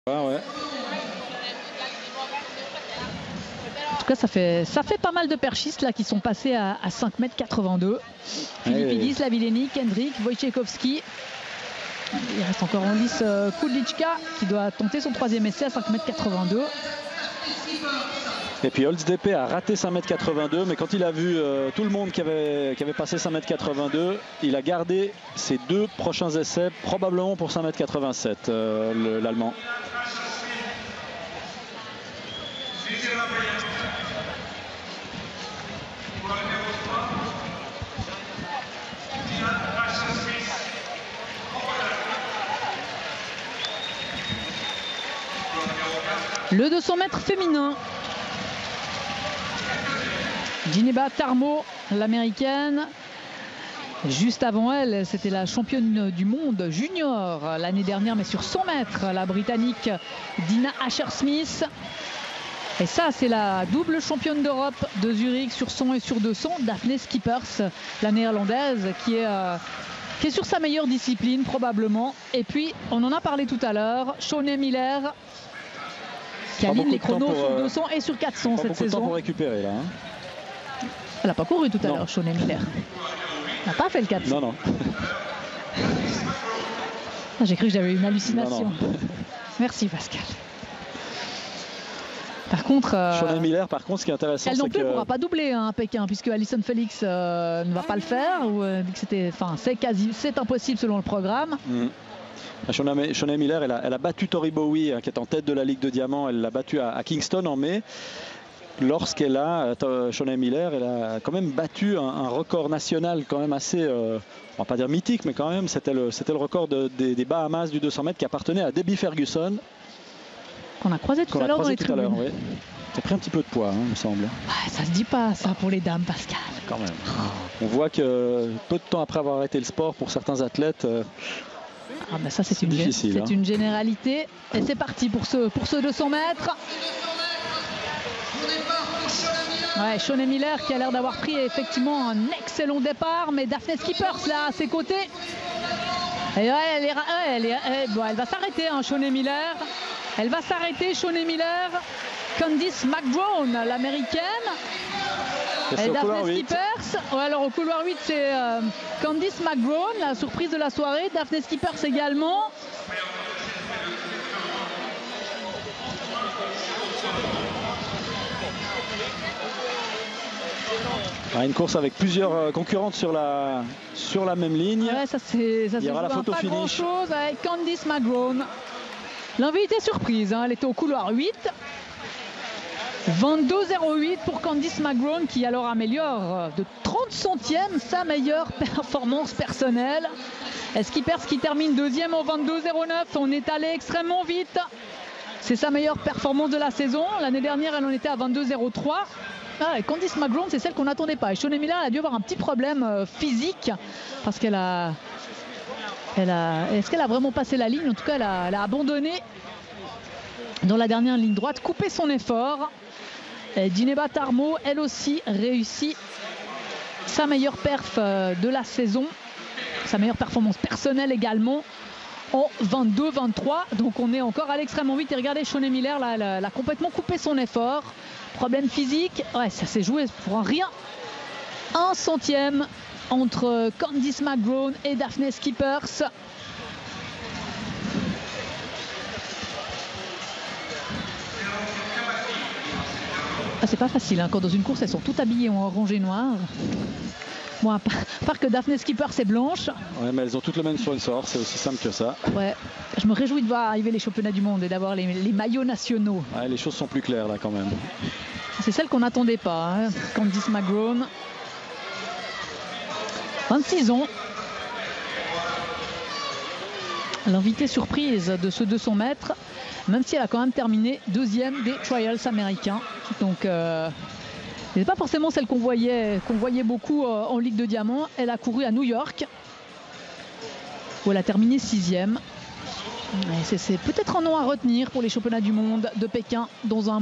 Ouais. En tout cas, ça fait pas mal de perchistes là qui sont passés à 5,82 m. Philippidis, Slavileni, Kendrick, Wojciechowski. Il reste encore en lice Kudlička qui doit tenter son 3e essai à 5,82 m. Et puis Holzdp a raté 5,82 m, mais quand il a vu tout le monde qui avait passé 5,82 m, il a gardé ses 2 prochains essais, probablement pour 5,87 m, l'Allemand. Le 200 mètres féminin. Djinéba Tarmow, l'américaine. Juste avant elle, c'était la championne du monde junior l'année dernière, mais sur 100 mètres, la britannique Dina Asher-Smith. Et ça, c'est la double championne d'Europe de Zurich sur 100 et sur 200, Daphne Schippers, la néerlandaise, qui est sur sa meilleure discipline probablement. Et puis, on en a parlé tout à l'heure, Shawnee Miller, qui aligne les chronos sur 200 et sur 400 cette saison. Pas beaucoup de temps pour récupérer là. Elle n'a pas couru tout à l'heure, Shawnee Miller. Elle n'a pas fait le 400. Non. J'ai cru que j'avais une hallucination. Non. Merci Pascal. Par contre, Shawnee Miller, par contre, ce qui est intéressant, elle non plus ne pourra pas doubler à Pékin, puisque Allyson Felix ne va pas le faire. C'est impossible selon le programme. Shawnee Miller, elle a battu Tori Bowie, qui est en tête de la Ligue de Diamant. Elle l'a battu à Kingston en mai. Shawnee Miller, elle a quand même battu un record national quand même assez, on va pas dire mythique, mais quand même c'était le record des Bahamas du 200 mètres qui appartenait à Debbie Ferguson. Qu'on a croisé tout à l'heure dans les tribunes. Oui. Ça a pris un petit peu de poids, il me semble. Ouais, ça se dit pas ça pour les dames, Pascal. Quand même. On voit que peu de temps après avoir arrêté le sport, pour certains athlètes, ça c'est difficile. C'est une généralité. Et c'est parti pour ce 200 mètres. Ouais, Shawnee Miller qui a l'air d'avoir pris effectivement un excellent départ, mais Daphne Schippers là à ses côtés. Et ouais, elle va s'arrêter, Shawnee Miller. Elle va s'arrêter, Shawnee Miller. Candice McBrone, l'américaine. Et Daphne Schippers. Ouais, alors au couloir 8, c'est Candice McBrone, la surprise de la soirée. Daphne Schippers également. Une course avec plusieurs concurrentes sur la même ligne. Ouais, ça il y aura la photo finish. Pas grand chose avec Candice McBrone. L'invitée surprise, elle était au couloir 8. 22,08 pour Candice McBrone qui alors améliore de 30 centièmes sa meilleure performance personnelle. Schippers qui termine 2e au 22,09. On est allé extrêmement vite. C'est sa meilleure performance de la saison. L'année dernière, elle en était à 22,03. Candice McBrone, c'est celle qu'on n'attendait pas. Et Shawnee Miller, elle a dû avoir un petit problème physique parce qu'elle a... Est-ce qu'elle a vraiment passé la ligne? En tout cas, elle a abandonné dans la dernière ligne droite, coupé son effort. Djinéba Tarmow, elle aussi, réussit sa meilleure perf de la saison, sa meilleure performance personnelle également, en 22-23. Donc on est encore à l'extrêmement vite. Et regardez, Shawnee Miller, là, elle a complètement coupé son effort. Problème physique, ouais, ça s'est joué pour un rien. 1 centième entre Candice McBrone et Daphne Schippers. C'est pas facile, quand dans une course elles sont toutes habillées en orange et noir. Bon, à part que Daphne Schippers est blanche. Ouais, mais elles ont toutes le même sponsor, c'est aussi simple que ça. Ouais, je me réjouis de voir arriver les championnats du monde et d'avoir les maillots nationaux. Ouais, les choses sont plus claires là quand même. C'est celle qu'on n'attendait pas, Candice McBrone. 26 ans. L'invitée surprise de ce 200 mètres, même si elle a quand même terminé 2e des Trials américains. Donc, c'est pas forcément celle qu'on voyait beaucoup en Ligue de Diamant. Elle a couru à New York, où elle a terminé 6e. C'est peut-être un nom à retenir pour les championnats du monde de Pékin dans un